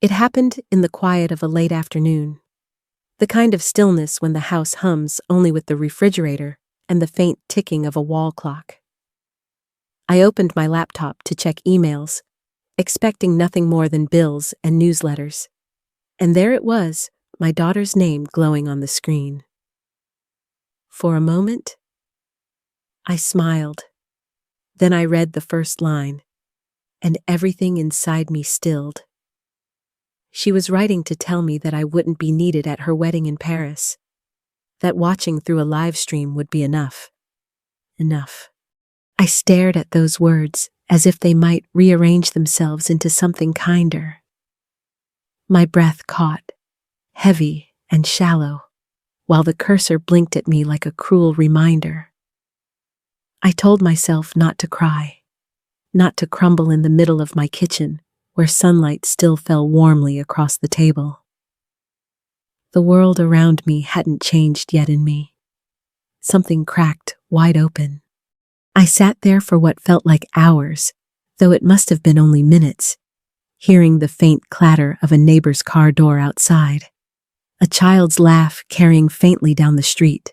It happened in the quiet of a late afternoon, the kind of stillness when the house hums only with the refrigerator and the faint ticking of a wall clock. I opened my laptop to check emails, expecting nothing more than bills and newsletters. And there it was, my daughter's name glowing on the screen. For a moment, I smiled. Then I read the first line, and everything inside me stilled. She was writing to tell me that I wouldn't be needed at her wedding in Paris, that watching through a live stream would be enough. Enough. I stared at those words as if they might rearrange themselves into something kinder. My breath caught, heavy and shallow, while the cursor blinked at me like a cruel reminder. I told myself not to cry, not to crumble in the middle of my kitchen, where sunlight still fell warmly across the table. The world around me hadn't changed yet in me. Something cracked wide open. I sat there for what felt like hours, though it must have been only minutes, hearing the faint clatter of a neighbor's car door outside, a child's laugh carrying faintly down the street.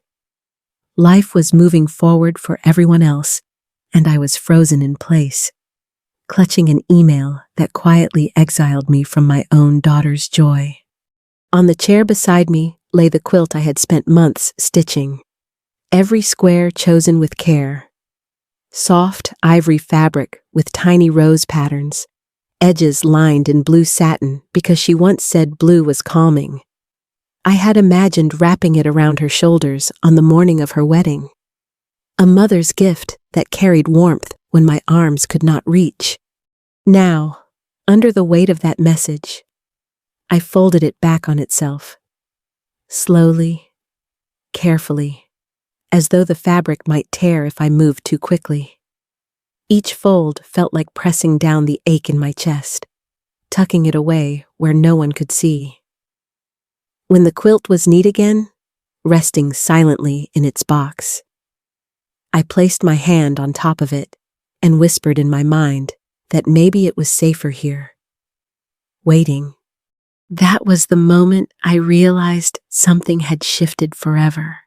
Life was moving forward for everyone else, and I was frozen in place, clutching an email that quietly exiled me from my own daughter's joy. On the chair beside me lay the quilt I had spent months stitching, every square chosen with care. Soft ivory fabric with tiny rose patterns, edges lined in blue satin because she once said blue was calming. I had imagined wrapping it around her shoulders on the morning of her wedding. A mother's gift that carried warmth when my arms could not reach. Now, under the weight of that message, I folded it back on itself. Slowly, carefully, as though the fabric might tear if I moved too quickly. Each fold felt like pressing down the ache in my chest, tucking it away where no one could see. When the quilt was neat again, resting silently in its box, I placed my hand on top of it and whispered in my mind that maybe it was safer here, waiting. That was the moment I realized something had shifted forever.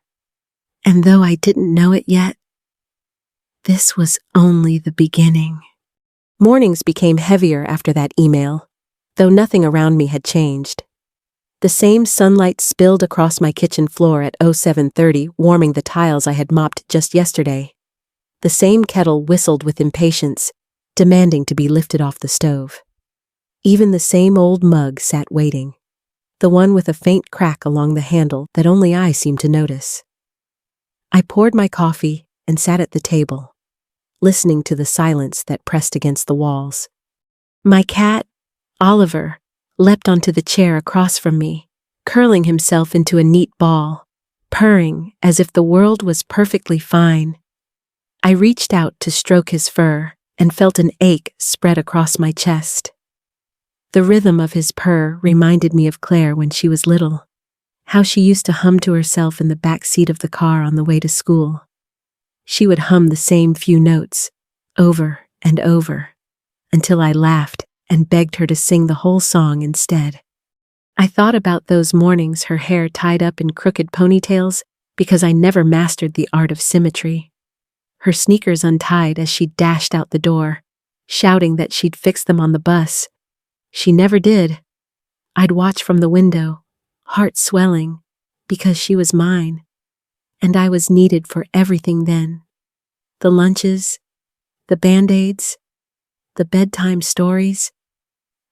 And though I didn't know it yet, this was only the beginning. Mornings became heavier after that email, though nothing around me had changed. The same sunlight spilled across my kitchen floor at 07:30, warming the tiles I had mopped just yesterday. The same kettle whistled with impatience, demanding to be lifted off the stove. Even the same old mug sat waiting, the one with a faint crack along the handle that only I seemed to notice. I poured my coffee and sat at the table, listening to the silence that pressed against the walls. My cat, Oliver, leapt onto the chair across from me, curling himself into a neat ball, purring as if the world was perfectly fine. I reached out to stroke his fur and felt an ache spread across my chest. The rhythm of his purr reminded me of Claire when she was little, how she used to hum to herself in the back seat of the car on the way to school. She would hum the same few notes, over and over, until I laughed and begged her to sing the whole song instead. I thought about those mornings her hair tied up in crooked ponytails because I never mastered the art of symmetry. Her sneakers untied as she dashed out the door, shouting that she'd fix them on the bus. She never did. I'd watch from the window, heart swelling, because she was mine, and I was needed for everything then. The lunches, the Band-Aids, the bedtime stories,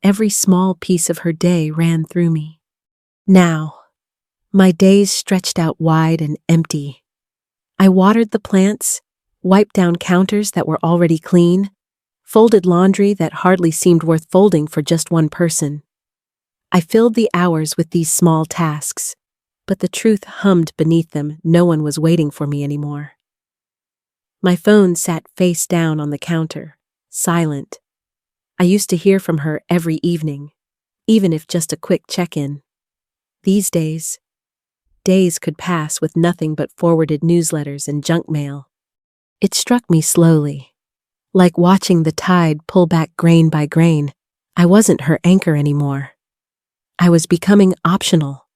every small piece of her day ran through me. Now, my days stretched out wide and empty. I watered the plants, wiped down counters that were already clean, folded laundry that hardly seemed worth folding for just one person. I filled the hours with these small tasks, but the truth hummed beneath them. No one was waiting for me anymore. My phone sat face down on the counter, silent. I used to hear from her every evening, even if just a quick check-in. These days could pass with nothing but forwarded newsletters and junk mail. It struck me slowly. Like watching the tide pull back grain by grain, I wasn't her anchor anymore. I was becoming optional,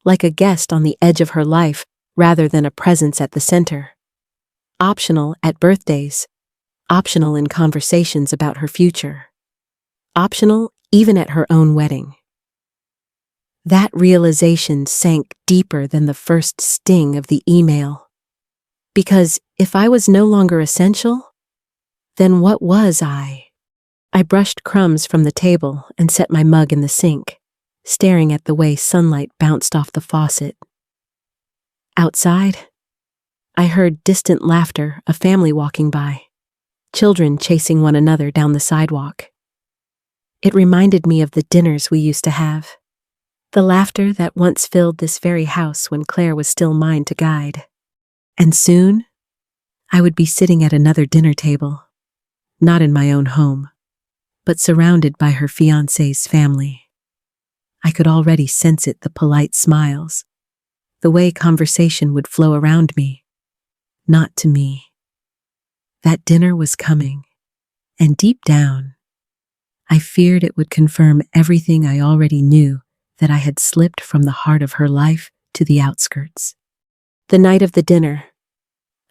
like a guest on the edge of her life rather than a presence at the center. Optional at birthdays, optional in conversations about her future, optional even at her own wedding. That realization sank deeper than the first sting of the email. Because if I was no longer essential, then what was I? I brushed crumbs from the table and set my mug in the sink, staring at the way sunlight bounced off the faucet. Outside, I heard distant laughter, a family walking by, children chasing one another down the sidewalk. It reminded me of the dinners we used to have, the laughter that once filled this very house when Claire was still mine to guide. And soon, I would be sitting at another dinner table, not in my own home, but surrounded by her fiancé's family. I could already sense it, the polite smiles, the way conversation would flow around me, not to me. That dinner was coming, and deep down, I feared it would confirm everything I already knew, that I had slipped from the heart of her life to the outskirts. The night of the dinner,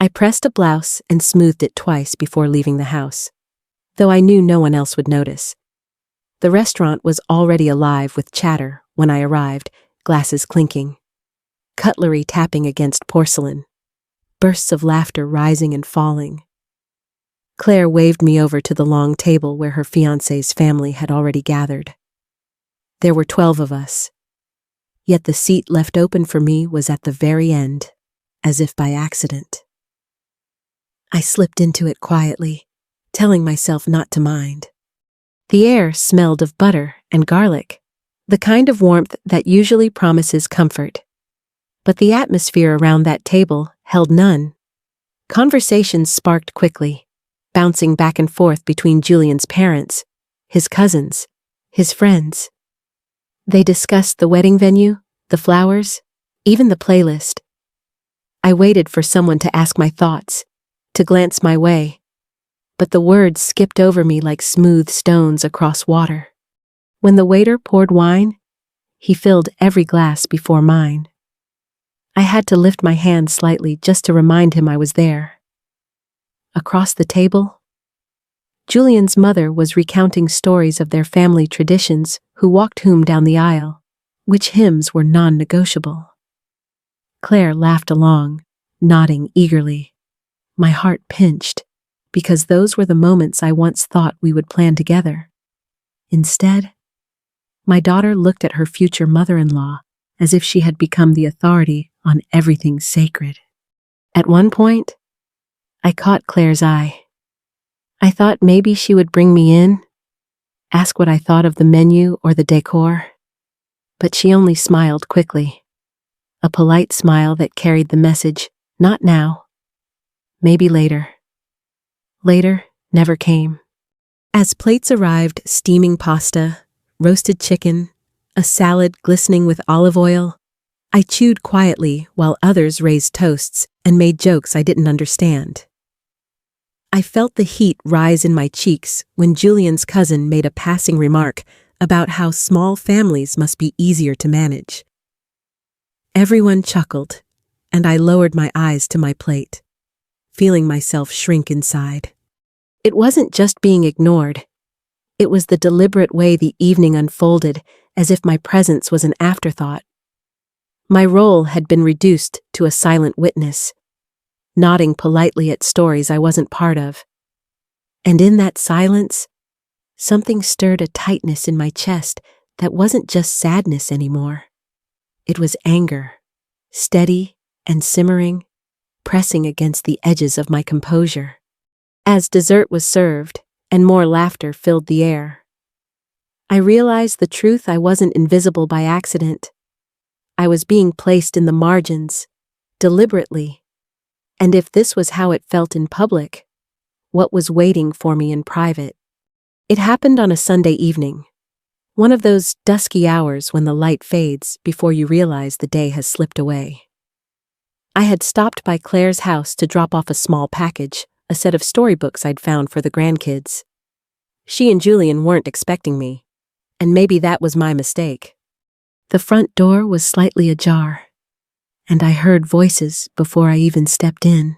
I pressed a blouse and smoothed it twice before leaving the house, though I knew no one else would notice. The restaurant was already alive with chatter when I arrived, glasses clinking, cutlery tapping against porcelain, bursts of laughter rising and falling. Claire waved me over to the long table where her fiancé's family had already gathered. There were 12 of us, yet the seat left open for me was at the very end, as if by accident. I slipped into it quietly, telling myself not to mind. The air smelled of butter and garlic, the kind of warmth that usually promises comfort. But the atmosphere around that table held none. Conversations sparked quickly, bouncing back and forth between Julian's parents, his cousins, his friends. They discussed the wedding venue, the flowers, even the playlist. I waited for someone to ask my thoughts, to glance my way, but the words skipped over me like smooth stones across water. When the waiter poured wine, he filled every glass before mine. I had to lift my hand slightly just to remind him I was there. Across the table, Julian's mother was recounting stories of their family traditions, who walked whom down the aisle, which hymns were non-negotiable. Claire laughed along, nodding eagerly. My heart pinched, because those were the moments I once thought we would plan together. Instead, my daughter looked at her future mother-in-law as if she had become the authority on everything sacred. At one point, I caught Claire's eye. I thought maybe she would bring me in, ask what I thought of the menu or the decor, but she only smiled quickly, a polite smile that carried the message, not now, maybe later. Later never came. As plates arrived, steaming pasta, roasted chicken, a salad glistening with olive oil, I chewed quietly while others raised toasts and made jokes I didn't understand. I felt the heat rise in my cheeks when Julian's cousin made a passing remark about how small families must be easier to manage. Everyone chuckled, and I lowered my eyes to my plate, feeling myself shrink inside. It wasn't just being ignored. It was the deliberate way the evening unfolded, as if my presence was an afterthought. My role had been reduced to a silent witness, nodding politely at stories I wasn't part of. And in that silence, something stirred a tightness in my chest that wasn't just sadness anymore. It was anger, steady and simmering, pressing against the edges of my composure. As dessert was served and more laughter filled the air, I realized the truth. I wasn't invisible by accident. I was being placed in the margins, deliberately. And if this was how it felt in public, what was waiting for me in private? It happened on a Sunday evening, one of those dusky hours when the light fades before you realize the day has slipped away. I had stopped by Claire's house to drop off a small package, a set of storybooks I'd found for the grandkids. She and Julian weren't expecting me, and maybe that was my mistake. The front door was slightly ajar, and I heard voices before I even stepped in.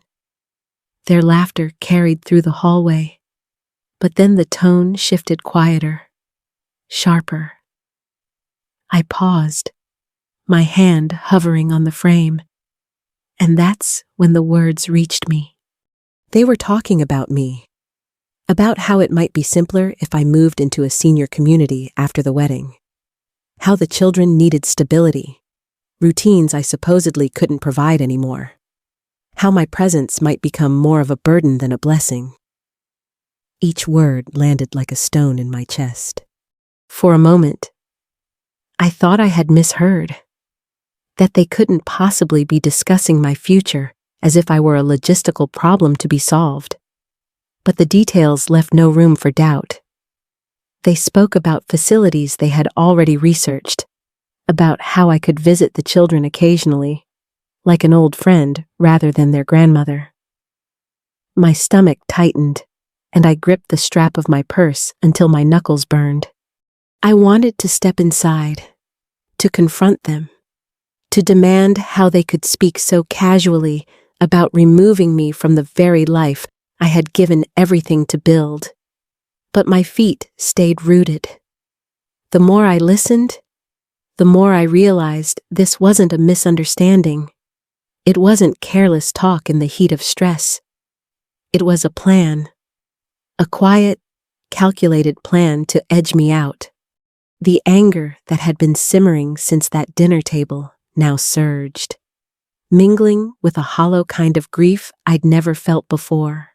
Their laughter carried through the hallway, but then the tone shifted quieter, sharper. I paused, my hand hovering on the frame, and that's when the words reached me. They were talking about me, about how it might be simpler if I moved into a senior community after the wedding, how the children needed stability, routines I supposedly couldn't provide anymore, how my presence might become more of a burden than a blessing. Each word landed like a stone in my chest. For a moment, I thought I had misheard, that they couldn't possibly be discussing my future as if I were a logistical problem to be solved. But the details left no room for doubt. They spoke about facilities they had already researched, about how I could visit the children occasionally, like an old friend rather than their grandmother. My stomach tightened, and I gripped the strap of my purse until my knuckles burned. I wanted to step inside, to confront them, to demand how they could speak so casually about removing me from the very life I had given everything to build. But my feet stayed rooted. The more I listened, the more I realized this wasn't a misunderstanding. It wasn't careless talk in the heat of stress. It was a plan. A quiet, calculated plan to edge me out. The anger that had been simmering since that dinner table now surged, mingling with a hollow kind of grief I'd never felt before.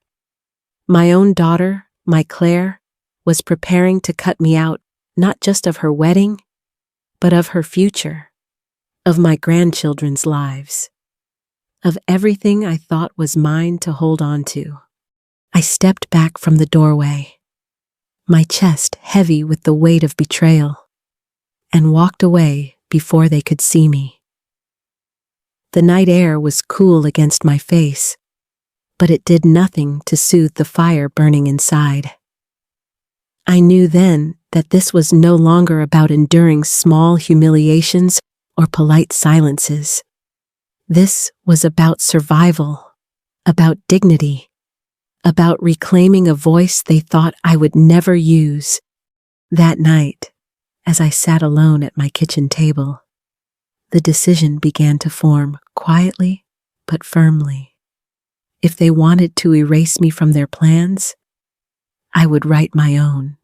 My own daughter, my Claire, was preparing to cut me out, not just of her wedding, but of her future, of my grandchildren's lives, of everything I thought was mine to hold on to. I stepped back from the doorway, my chest heavy with the weight of betrayal, and walked away before they could see me. The night air was cool against my face, but it did nothing to soothe the fire burning inside. I knew then that this was no longer about enduring small humiliations or polite silences. This was about survival, about dignity, about reclaiming a voice they thought I would never use. That night, as I sat alone at my kitchen table, the decision began to form quietly but firmly. If they wanted to erase me from their plans, I would write my own.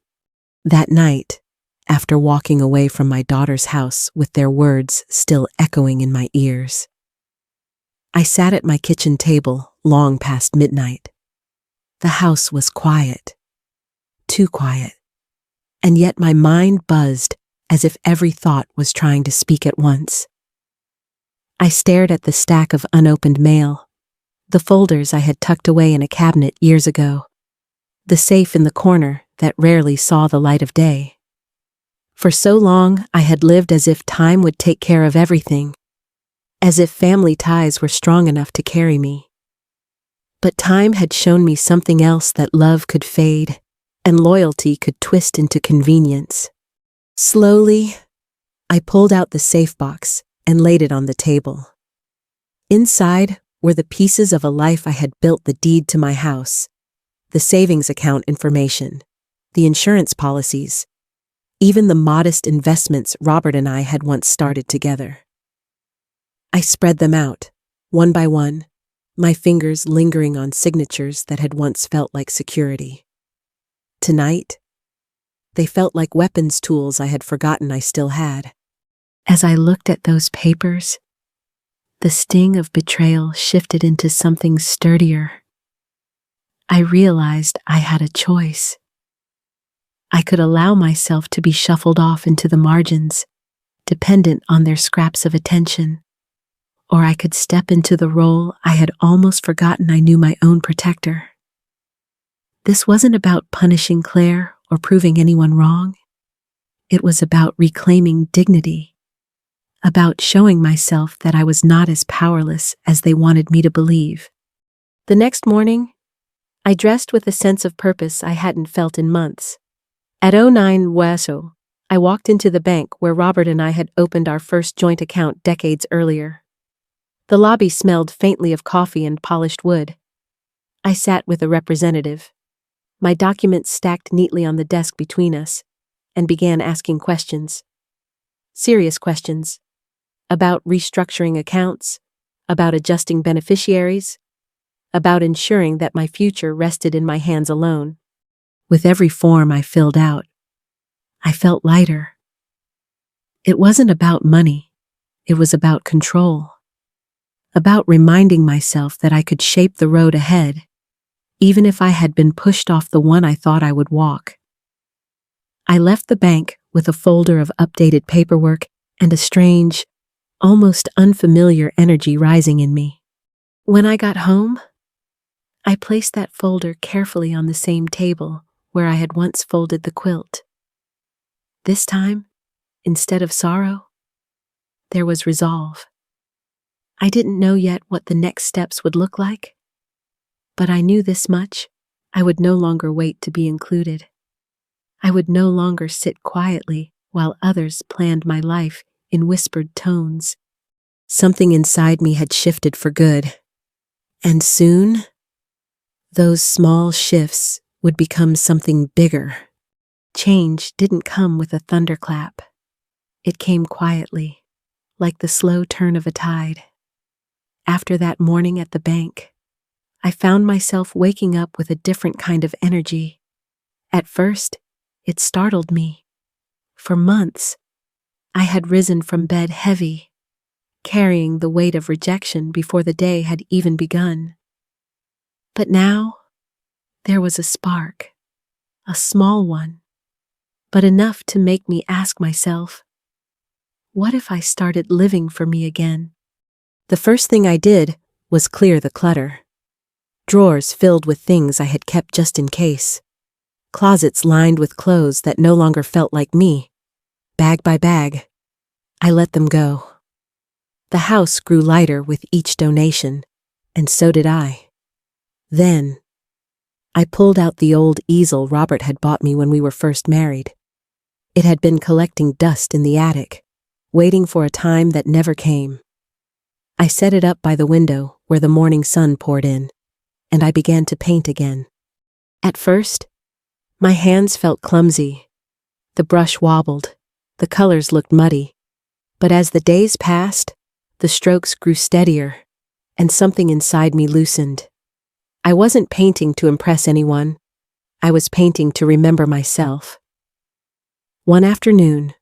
That night, after walking away from my daughter's house with their words still echoing in my ears, I sat at my kitchen table long past midnight. The house was quiet, too quiet, and yet my mind buzzed as if every thought was trying to speak at once. I stared at the stack of unopened mail, the folders I had tucked away in a cabinet years ago, the safe in the corner that rarely saw the light of day. For so long, I had lived as if time would take care of everything, as if family ties were strong enough to carry me. But time had shown me something else, that love could fade, and loyalty could twist into convenience. Slowly, I pulled out the safe box and laid it on the table. Inside were the pieces of a life I had built, the deed to my house, the savings account information, the insurance policies, even the modest investments Robert and I had once started together. I spread them out, one by one, my fingers lingering on signatures that had once felt like security. Tonight, they felt like weapons tools I had forgotten I still had. As I looked at those papers, the sting of betrayal shifted into something sturdier. I realized I had a choice. I could allow myself to be shuffled off into the margins, dependent on their scraps of attention, or I could step into the role I had almost forgotten I knew, my own protector. This wasn't about punishing Claire or proving anyone wrong. It was about reclaiming dignity, about showing myself that I was not as powerless as they wanted me to believe. The next morning, I dressed with a sense of purpose I hadn't felt in months. At 09 Waso, I walked into the bank where Robert and I had opened our first joint account decades earlier. The lobby smelled faintly of coffee and polished wood. I sat with a representative, my documents stacked neatly on the desk between us, and began asking questions. Serious questions. About restructuring accounts, about adjusting beneficiaries, about ensuring that my future rested in my hands alone. With every form I filled out, I felt lighter. It wasn't about money, it was about control. About reminding myself that I could shape the road ahead, even if I had been pushed off the one I thought I would walk. I left the bank with a folder of updated paperwork and a strange, almost unfamiliar energy rising in me. When I got home, I placed that folder carefully on the same table where I had once folded the quilt. This time, instead of sorrow, there was resolve. I didn't know yet what the next steps would look like, but I knew this much: I would no longer wait to be included. I would no longer sit quietly while others planned my life in whispered tones. Something inside me had shifted for good, and soon, those small shifts would become something bigger. Change didn't come with a thunderclap. It came quietly, like the slow turn of a tide. After that morning at the bank, I found myself waking up with a different kind of energy. At first, it startled me. For months, I had risen from bed heavy, carrying the weight of rejection before the day had even begun. But now, there was a spark, a small one, but enough to make me ask myself, what if I started living for me again? The first thing I did was clear the clutter. Drawers filled with things I had kept just in case. Closets lined with clothes that no longer felt like me. Bag by bag, I let them go. The house grew lighter with each donation, and so did I. Then, I pulled out the old easel Robert had bought me when we were first married. It had been collecting dust in the attic, waiting for a time that never came. I set it up by the window where the morning sun poured in, and I began to paint again. At first, my hands felt clumsy. The brush wobbled, the colors looked muddy. But as the days passed, the strokes grew steadier, and something inside me loosened. I wasn't painting to impress anyone. I was painting to remember myself. One afternoon,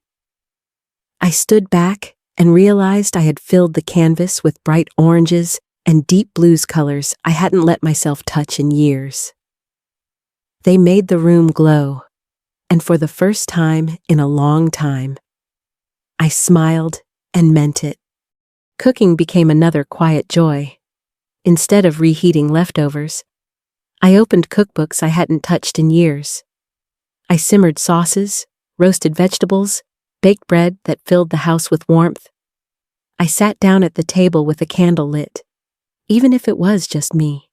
I stood back and realized I had filled the canvas with bright oranges and deep blues colors I hadn't let myself touch in years. They made the room glow, and for the first time in a long time, I smiled and meant it. Cooking became another quiet joy. Instead of reheating leftovers, I opened cookbooks I hadn't touched in years. I simmered sauces, roasted vegetables, baked bread that filled the house with warmth. I sat down at the table with a candle lit, even if it was just me.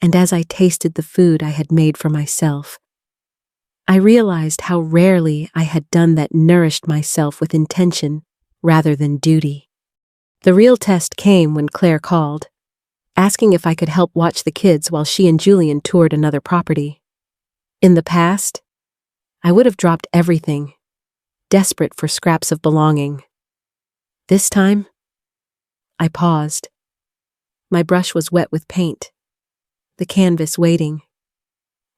And as I tasted the food I had made for myself, I realized how rarely I had done that nourished myself with intention rather than duty. The real test came when Claire called, asking if I could help watch the kids while she and Julian toured another property. In the past, I would have dropped everything, desperate for scraps of belonging. This time, I paused. My brush was wet with paint, the canvas waiting.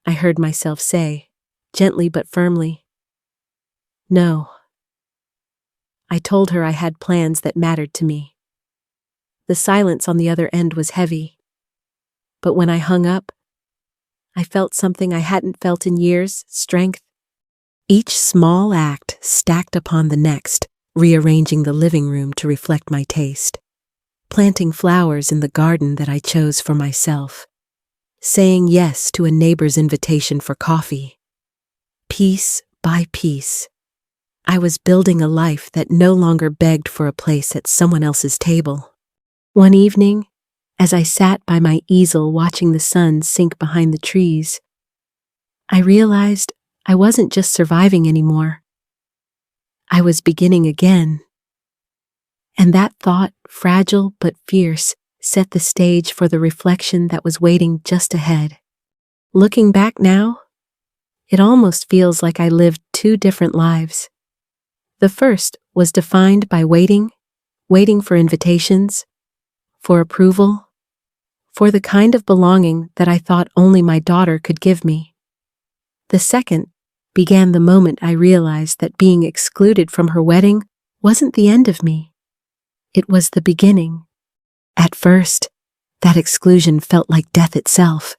I heard myself say, gently but firmly, "No." I told her I had plans that mattered to me. The silence on the other end was heavy, but when I hung up, I felt something I hadn't felt in years: strength. Each small act stacked upon the next, rearranging the living room to reflect my taste, planting flowers in the garden that I chose for myself, saying yes to a neighbor's invitation for coffee. Piece by piece, I was building a life that no longer begged for a place at someone else's table. One evening, as I sat by my easel watching the sun sink behind the trees, I realized I wasn't just surviving anymore. I was beginning again. And that thought, fragile but fierce, set the stage for the reflection that was waiting just ahead. Looking back now, it almost feels like I lived two different lives. The first was defined by waiting for invitations, for approval, for the kind of belonging that I thought only my daughter could give me. The second began the moment I realized that being excluded from her wedding wasn't the end of me. It was the beginning. At first, that exclusion felt like death itself.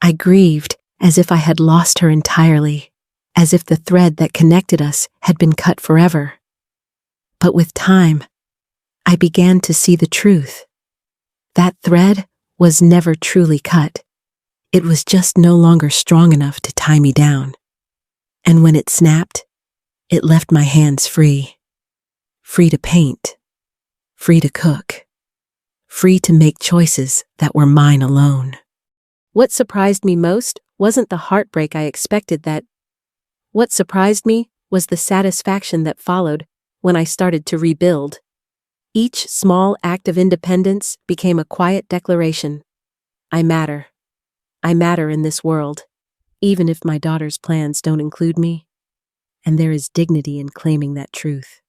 I grieved as if I had lost her entirely, as if the thread that connected us had been cut forever. But with time, I began to see the truth. That thread was never truly cut. It was just no longer strong enough to tie me down. And when it snapped, it left my hands free. Free to paint, free to cook, free to make choices that were mine alone. What surprised me most wasn't the heartbreak I expected. What surprised me was the satisfaction that followed when I started to rebuild. Each small act of independence became a quiet declaration. I matter. I matter in this world, even if my daughter's plans don't include me. And there is dignity in claiming that truth.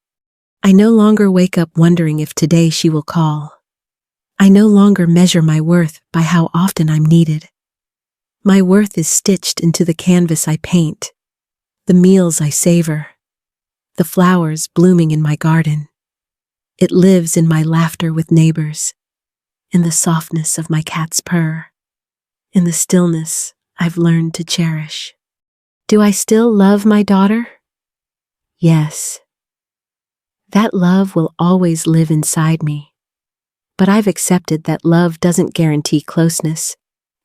I no longer wake up wondering if today she will call. I no longer measure my worth by how often I'm needed. My worth is stitched into the canvas I paint, the meals I savor, the flowers blooming in my garden. It lives in my laughter with neighbors, in the softness of my cat's purr, in the stillness I've learned to cherish. Do I still love my daughter? Yes. That love will always live inside me. But I've accepted that love doesn't guarantee closeness,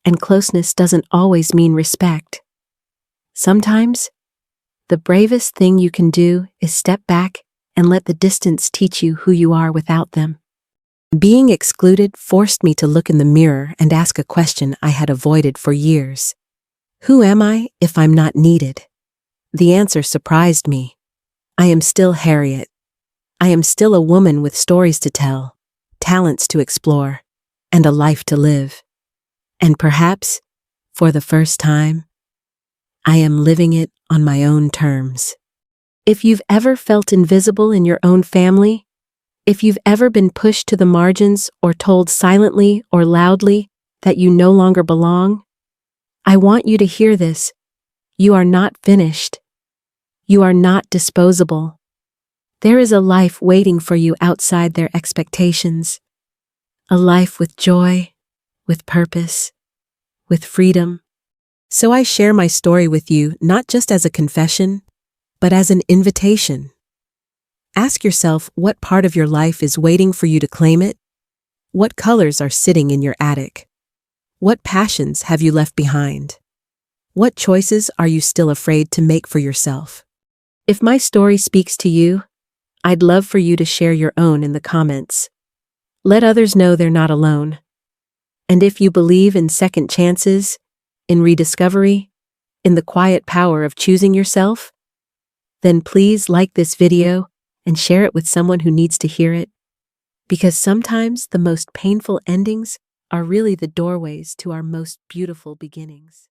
and closeness doesn't always mean respect. Sometimes, the bravest thing you can do is step back and let the distance teach you who you are without them. Being excluded forced me to look in the mirror and ask a question I had avoided for years. Who am I if I'm not needed? The answer surprised me. I am still Harriet. I am still a woman with stories to tell, talents to explore, and a life to live. And perhaps, for the first time, I am living it on my own terms. If you've ever felt invisible in your own family, if you've ever been pushed to the margins or told silently or loudly that you no longer belong, I want you to hear this. You are not finished. You are not disposable. There is a life waiting for you outside their expectations. A life with joy, with purpose, with freedom. So I share my story with you not just as a confession, but as an invitation. Ask yourself what part of your life is waiting for you to claim it. What colors are sitting in your attic? What passions have you left behind? What choices are you still afraid to make for yourself? If my story speaks to you, I'd love for you to share your own in the comments. Let others know they're not alone. And if you believe in second chances, in rediscovery, in the quiet power of choosing yourself, then please like this video and share it with someone who needs to hear it. Because sometimes the most painful endings are really the doorways to our most beautiful beginnings.